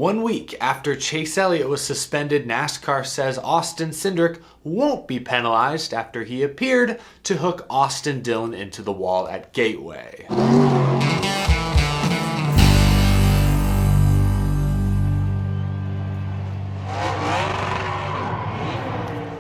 1 week after Chase Elliott was suspended, NASCAR says Austin Cindric won't be penalized after he appeared to hook Austin Dillon into the wall at Gateway.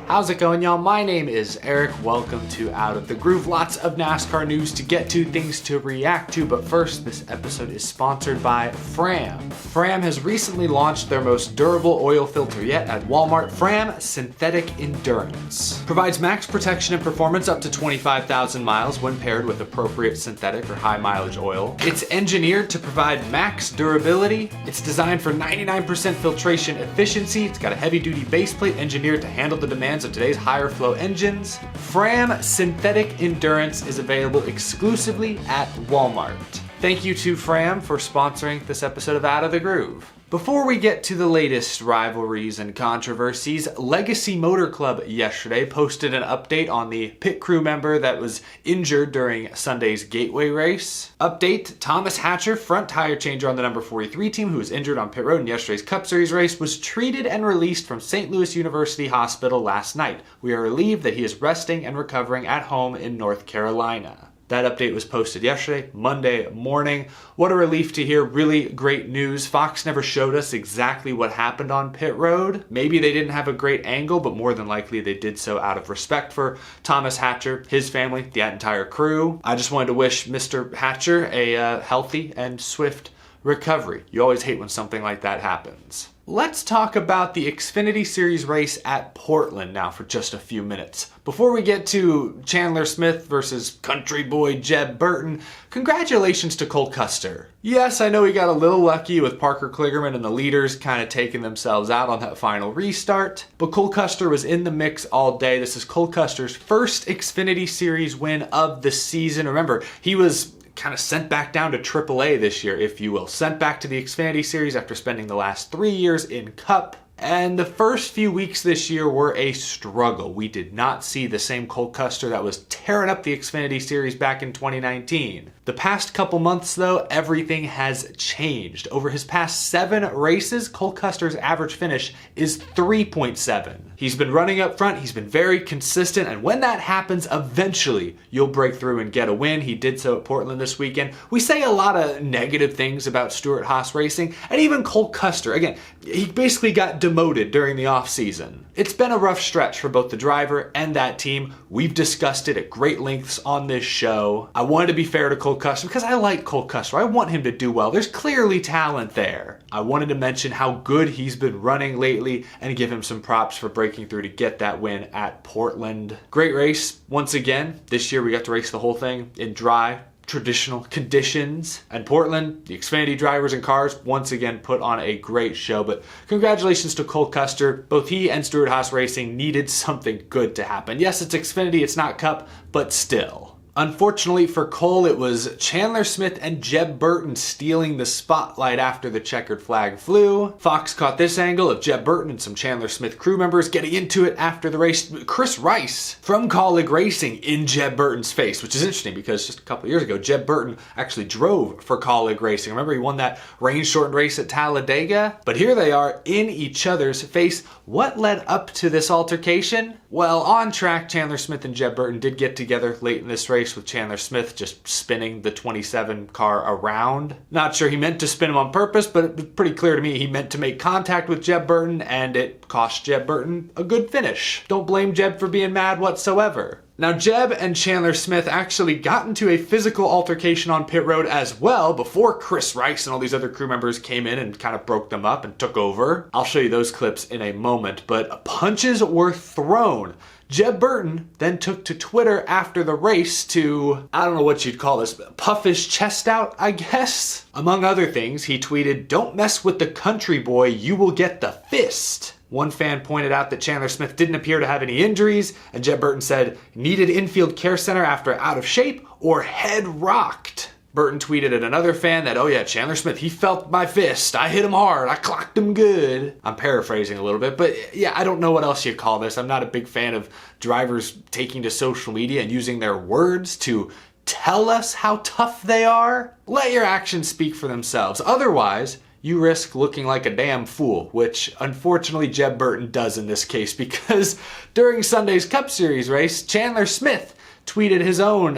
How's it going, y'all? My name is Eric. Welcome to Out of the Groove. Lots of NASCAR news to get to, things to react to, but first, this episode is sponsored by Fram. Fram has recently launched their most durable oil filter yet at Walmart. Fram Synthetic Endurance provides max protection and performance up to 25,000 miles when paired with appropriate synthetic or high mileage oil. It's engineered to provide max durability. It's designed for 99% filtration efficiency. It's got a heavy duty base plate engineered to handle the demands of today's higher flow engines. Fram Synthetic Endurance is available exclusively at Walmart. Thank you to Fram for sponsoring this episode of Out of the Groove. Before we get to the latest rivalries and controversies, Legacy Motor Club yesterday posted an update on the pit crew member that was injured during Sunday's Gateway race. Update: Thomas Hatcher, front tire changer on the number 43 team who was injured on pit road in yesterday's Cup Series race, was treated and released from St. Louis University Hospital last night. We are relieved that he is resting and recovering at home in North Carolina. That update was posted yesterday, Monday morning. What a relief to hear. Really great news. Fox never showed us exactly what happened on pit road. Maybe they didn't have a great angle, but more than likely they did so out of respect for Thomas Hatcher, his family, the entire crew. I just wanted to wish Mr. Hatcher a healthy and swift recovery. You always hate when something like that happens. Let's talk about the Xfinity Series race at Portland now for just a few minutes. Before we get to Chandler Smith versus country boy Jeb Burton, congratulations to Cole Custer. Yes, I know he got a little lucky with Parker Kligerman and the leaders kind of taking themselves out on that final restart, but Cole Custer was in the mix all day. This is Cole Custer's first Xfinity Series win of the season. Remember, he was kind of sent back down to AAA this year, if you will. Sent back to the Xfinity Series after spending the last 3 years in Cup. And the first few weeks this year were a struggle. We did not see the same Cole Custer that was tearing up the Xfinity Series back in 2019. The past couple months, though, everything has changed. Over his past 7 races, Cole Custer's average finish is 3.7. He's been running up front, he's been very consistent, and when that happens, eventually you'll break through and get a win. He did so at Portland this weekend. We say a lot of negative things about Stewart-Haas Racing, and even Cole Custer. Again, he basically got demoted during the offseason. It's been a rough stretch for both the driver and that team. We've discussed it at great lengths on this show. I wanted to be fair to Cole Custer because I like Cole Custer. I want him to do well. There's clearly talent there. I wanted to mention how good he's been running lately and give him some props for breaking through to get that win at Portland. Great race. Once again, this year we got to race the whole thing in dry, traditional conditions. And Portland, the Xfinity drivers and cars once again put on a great show. But congratulations to Cole Custer. Both he and Stewart-Haas Racing needed something good to happen. Yes, it's Xfinity, it's not Cup, but still. Unfortunately for Cole, it was Chandler Smith and Jeb Burton stealing the spotlight after the checkered flag flew. Fox caught this angle of Jeb Burton and some Chandler Smith crew members getting into it after the race. Chris Rice from Colleague Racing in Jeb Burton's face, which is interesting because just a couple years ago, Jeb Burton actually drove for Colleague Racing. Remember, he won that rain-shortened race at Talladega? But here they are in each other's face. What led up to this altercation? Well, on track, Chandler Smith and Jeb Burton did get together late in this race, with Chandler Smith just spinning the 27 car around. Not sure he meant to spin him on purpose, but it was pretty clear to me he meant to make contact with Jeb Burton, and it cost Jeb Burton a good finish. Don't blame Jeb for being mad whatsoever. Now, Jeb and Chandler Smith actually got into a physical altercation on pit road as well before Chris Rice and all these other crew members came in and kind of broke them up and took over. I'll show you those clips in a moment, but punches were thrown. Jeb Burton then took to Twitter after the race to, I don't know what you'd call this, puff his chest out, I guess. Among other things, he tweeted, "Don't mess with the country boy, you will get the fist." One fan pointed out that Chandler Smith didn't appear to have any injuries, and Jeb Burton said, "Needed infield care center after out of shape or head rocked." Burton tweeted at another fan that, "Oh yeah, Chandler Smith, he felt my fist. I hit him hard. I clocked him good." I'm paraphrasing a little bit, but yeah, I don't know what else you call this. I'm not a big fan of drivers taking to social media and using their words to tell us how tough they are. Let your actions speak for themselves. Otherwise, you risk looking like a damn fool, which unfortunately Jeb Burton does in this case, because during Sunday's Cup Series race, Chandler Smith tweeted his own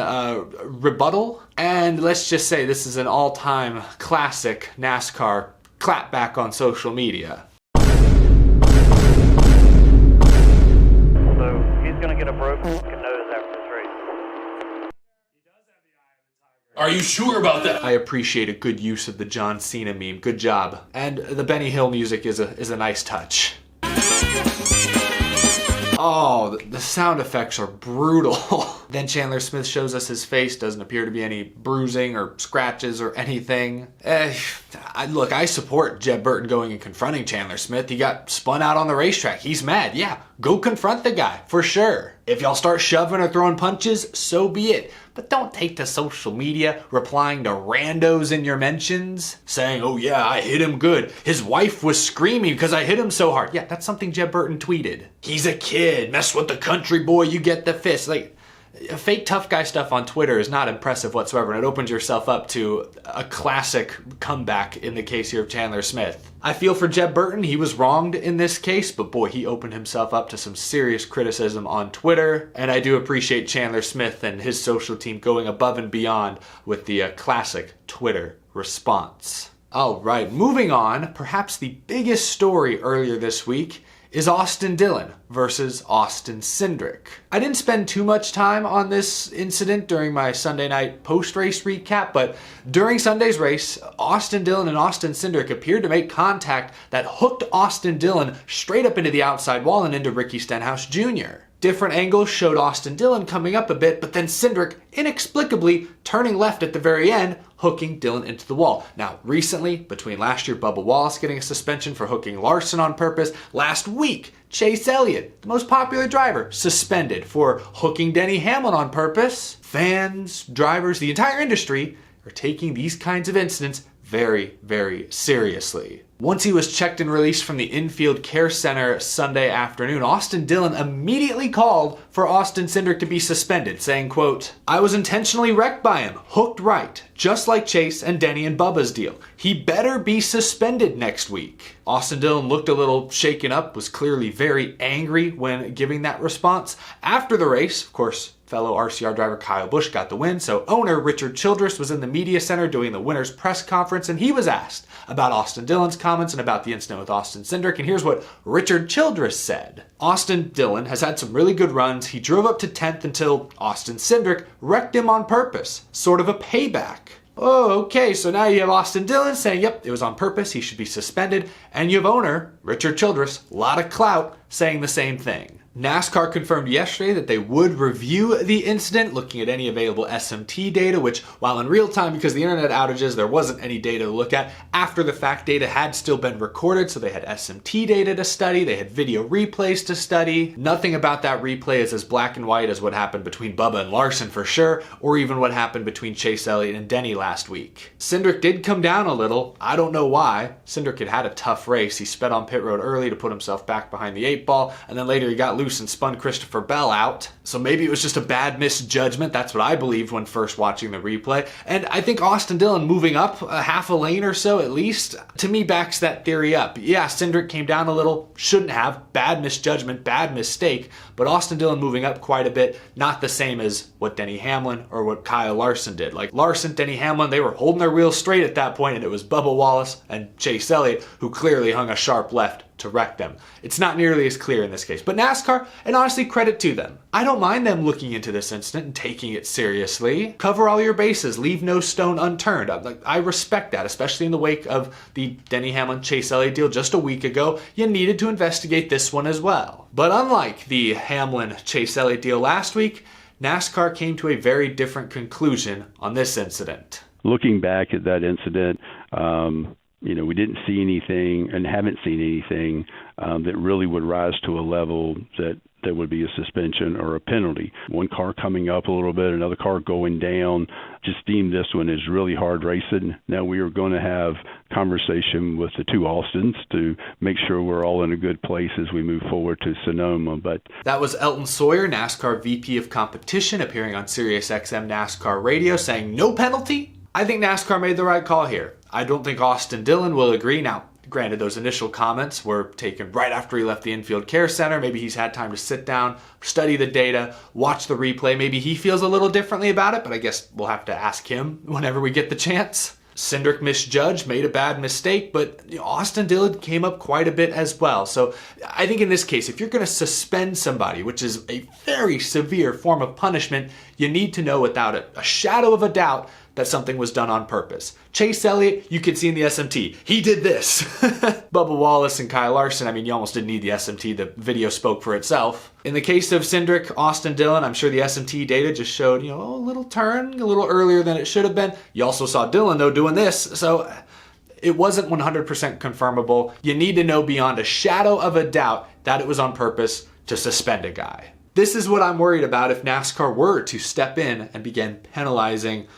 rebuttal, and let's just say this is an all-time classic NASCAR clapback on social media. So he's going to get a broken nose after this race. Are you sure about that? I appreciate a good use of the John Cena meme. Good job. And the Benny Hill music is a nice touch. Oh, the sound effects are brutal. Then Chandler Smith shows us his face. Doesn't appear to be any bruising or scratches or anything. Look, I support Jeb Burton going and confronting Chandler Smith. He got spun out on the racetrack. He's mad. Yeah, go confront the guy, for sure. If y'all start shoving or throwing punches, so be it. But don't take to social media replying to randos in your mentions saying, oh yeah, I hit him good. His wife was screaming because I hit him so hard. Yeah, that's something Jeb Burton tweeted. He's a kid. Mess with the country boy, you get the fist. Like, fake tough guy stuff on Twitter is not impressive whatsoever, and it opens yourself up to a classic comeback in the case here of Chandler Smith. I feel for Jeb Burton, he was wronged in this case, but boy, he opened himself up to some serious criticism on Twitter, and I do appreciate Chandler Smith and his social team going above and beyond with the classic Twitter response. All right, moving on, perhaps the biggest story earlier this week is Austin Dillon versus Austin Cindric. I didn't spend too much time on this incident during my Sunday night post-race recap, but during Sunday's race, Austin Dillon and Austin Cindric appeared to make contact that hooked Austin Dillon straight up into the outside wall and into Ricky Stenhouse Jr. Different angles showed Austin Dillon coming up a bit, but then Cindric inexplicably turning left at the very end, hooking Dillon into the wall. Now, recently, between last year Bubba Wallace getting a suspension for hooking Larson on purpose, last week, Chase Elliott, the most popular driver, suspended for hooking Denny Hamlin on purpose. Fans, drivers, the entire industry are taking these kinds of incidents very, very seriously. Once he was checked and released from the infield care center Sunday afternoon, Austin Dillon immediately called for Austin Cindric to be suspended, saying, quote, I was intentionally wrecked by him, hooked right, just like Chase and Denny and Bubba's deal. He better be suspended next week. Austin Dillon looked a little shaken up, was clearly very angry when giving that response. After the race, of course, fellow RCR driver Kyle Busch got the win, so owner Richard Childress was in the media center doing the winner's press conference, and he was asked about Austin Dillon's comments and about the incident with Austin Cindric, and here's what Richard Childress said. Austin Dillon has had some really good runs. He drove up to 10th until Austin Cindric wrecked him on purpose, sort of a payback. Oh, okay, so now you have Austin Dillon saying, yep, it was on purpose, he should be suspended, and you have owner Richard Childress, a lot of clout, saying the same thing. NASCAR confirmed yesterday that they would review the incident, looking at any available SMT data, which, while in real time because of the internet outages, there wasn't any data to look at. After the fact, data had still been recorded, so they had SMT data to study, they had video replays to study. Nothing about that replay is as black and white as what happened between Bubba and Larson for sure, or even what happened between Chase Elliott and Denny last week. Cindric did come down a little. I don't know why. Cindric had a tough race. He sped on pit road early to put himself back behind the 8-ball, and then later he got loose and spun Christopher Bell out. So maybe it was just a bad misjudgment. That's what I believed when first watching the replay. And I think Austin Dillon moving up a half a lane or so at least, to me backs that theory up. Yeah, Cindric came down a little, shouldn't have, bad misjudgment, bad mistake, but Austin Dillon moving up quite a bit, not the same as what Denny Hamlin or what Kyle Larson did. Like Larson, Denny Hamlin, they were holding their wheels straight at that point, and it was Bubba Wallace and Chase Elliott who clearly hung a sharp left to wreck them. It's not nearly as clear in this case, but NASCAR, and honestly credit to them. I don't mind them looking into this incident and taking it seriously. Cover all your bases, leave no stone unturned. I respect that, especially in the wake of the Denny Hamlin Chase Elliott deal just a week ago. You needed to investigate this one as well. But unlike the Hamlin Chase Elliott deal last week, NASCAR came to a very different conclusion on this incident. Looking back at that incident, we didn't see anything and haven't seen anything that really would rise to a level that would be a suspension or a penalty. One car coming up a little bit, another car going down. Just deem this one as really hard racing. Now we are going to have conversation with the two Austins to make sure we're all in a good place as we move forward to Sonoma. But that was Elton Sawyer, NASCAR VP of Competition, appearing on SiriusXM NASCAR Radio, saying no penalty. I think NASCAR made the right call here. I don't think Austin Dillon will agree. Now, granted, those initial comments were taken right after he left the infield care center. Maybe he's had time to sit down, study the data, watch the replay. Maybe he feels a little differently about it, but I guess we'll have to ask him whenever we get the chance. Cindric misjudged, made a bad mistake, but Austin Dillon came up quite a bit as well. So I think in this case, if you're going to suspend somebody, which is a very severe form of punishment, you need to know without a shadow of a doubt that something was done on purpose. Chase Elliott, you could see in the SMT, he did this. Bubba Wallace and Kyle Larson, I mean, you almost didn't need the SMT, the video spoke for itself. In the case of Cindric, Austin Dillon, I'm sure the SMT data just showed, a little turn, a little earlier than it should have been. You also saw Dillon, though, doing this, so it wasn't 100% confirmable. You need to know beyond a shadow of a doubt that it was on purpose to suspend a guy. This is what I'm worried about if NASCAR were to step in and begin penalizing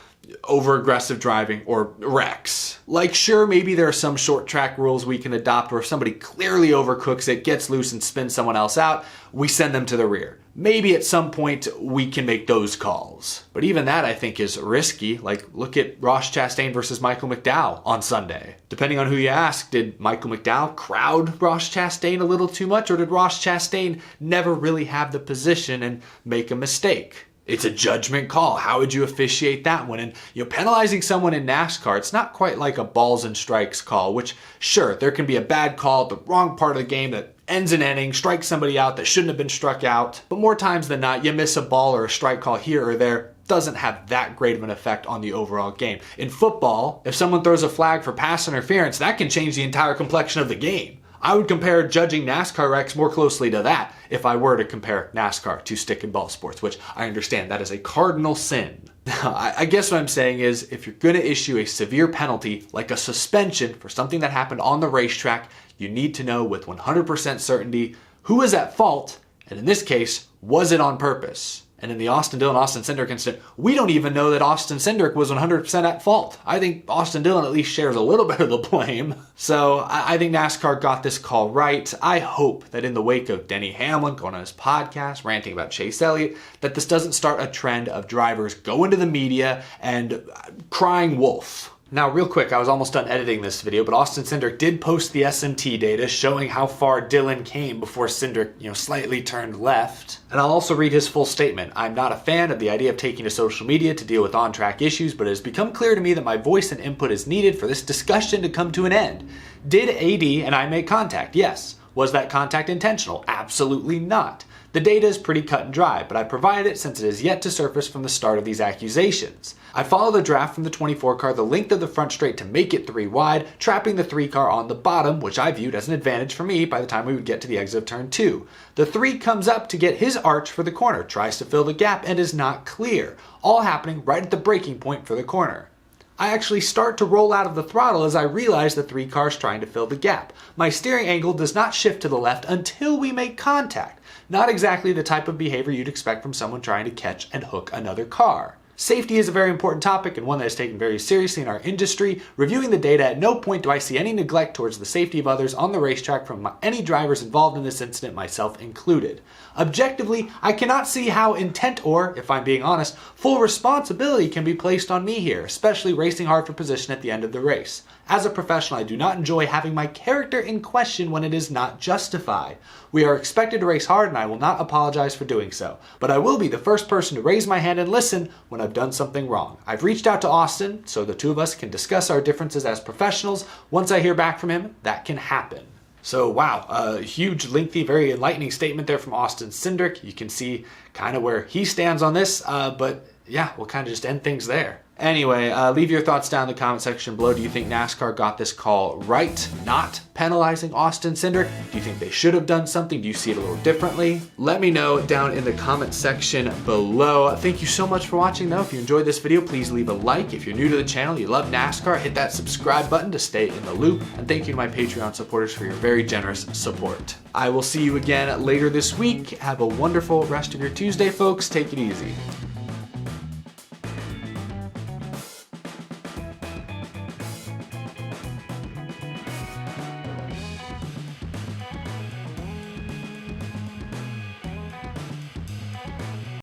over-aggressive driving or wrecks. Like, sure, maybe there are some short track rules we can adopt where if somebody clearly overcooks it, gets loose and spins someone else out, we send them to the rear. Maybe at some point we can make those calls. But even that I think is risky. Like, look at Ross Chastain versus Michael McDowell on Sunday. Depending on who you ask, did Michael McDowell crowd Ross Chastain a little too much, or did Ross Chastain never really have the position and make a mistake? It's a judgment call. How would you officiate that one? And penalizing someone in NASCAR, it's not quite like a balls and strikes call, which sure, there can be a bad call at the wrong part of the game that ends an inning, strikes somebody out that shouldn't have been struck out. But more times than not, you miss a ball or a strike call here or there, doesn't have that great of an effect on the overall game. In football, if someone throws a flag for pass interference, that can change the entire complexion of the game. I would compare judging NASCAR wrecks more closely to that if I were to compare NASCAR to stick and ball sports, which I understand that is a cardinal sin. I guess what I'm saying is if you're going to issue a severe penalty like a suspension for something that happened on the racetrack, you need to know with 100% certainty who is at fault, and in this case, was it on purpose? And in the Austin Dillon, Austin Cindric incident, we don't even know that Austin Cindric was 100% at fault. I think Austin Dillon at least shares a little bit of the blame. So I think NASCAR got this call right. I hope that in the wake of Denny Hamlin going on his podcast, ranting about Chase Elliott, that this doesn't start a trend of drivers going to the media and crying wolf. Now, real quick, I was almost done editing this video, but Austin Cindric did post the SMT data showing how far Dillon came before Cindric, slightly turned left. And I'll also read his full statement. I'm not a fan of the idea of taking to social media to deal with on-track issues, but it has become clear to me that my voice and input is needed for this discussion to come to an end. Did AD and I make contact? Yes. Was that contact intentional? Absolutely not. The data is pretty cut and dry, but I provided it since it is yet to surface from the start of these accusations. I follow the draft from the 24 car the length of the front straight to make it 3 wide, trapping the 3 car on the bottom, which I viewed as an advantage for me by the time we would get to the exit of turn 2. The 3 comes up to get his arch for the corner, tries to fill the gap, and is not clear, all happening right at the braking point for the corner. I actually start to roll out of the throttle as I realize the 3 cars trying to fill the gap. My steering angle does not shift to the left until we make contact. Not exactly the type of behavior you'd expect from someone trying to catch and hook another car. Safety is a very important topic and one that is taken very seriously in our industry. Reviewing the data, at no point do I see any neglect towards the safety of others on the racetrack from any drivers involved in this incident, myself included. Objectively, I cannot see how intent or, if I'm being honest, full responsibility can be placed on me here, especially racing hard for position at the end of the race. As a professional, I do not enjoy having my character in question when it is not justified. We are expected to race hard and I will not apologize for doing so, but I will be the first person to raise my hand and listen when I've done something wrong. I've reached out to Austin so the two of us can discuss our differences as professionals. Once I hear back from him, that can happen. So wow, a huge, lengthy, very enlightening statement there from Austin Cindric. You can see kind of where he stands on this, but yeah, we'll kind of just end things there. Anyway, leave your thoughts down in the comment section below. Do you think NASCAR got this call right, not penalizing Austin Cindric? Do you think they should have done something? Do you see it a little differently? Let me know down in the comment section below. Thank you so much for watching though. If you enjoyed this video, please leave a like. If you're new to the channel, you love NASCAR, hit that subscribe button to stay in the loop. And thank you to my Patreon supporters for your very generous support. I will see you again later this week. Have a wonderful rest of your Tuesday, folks. Take it easy.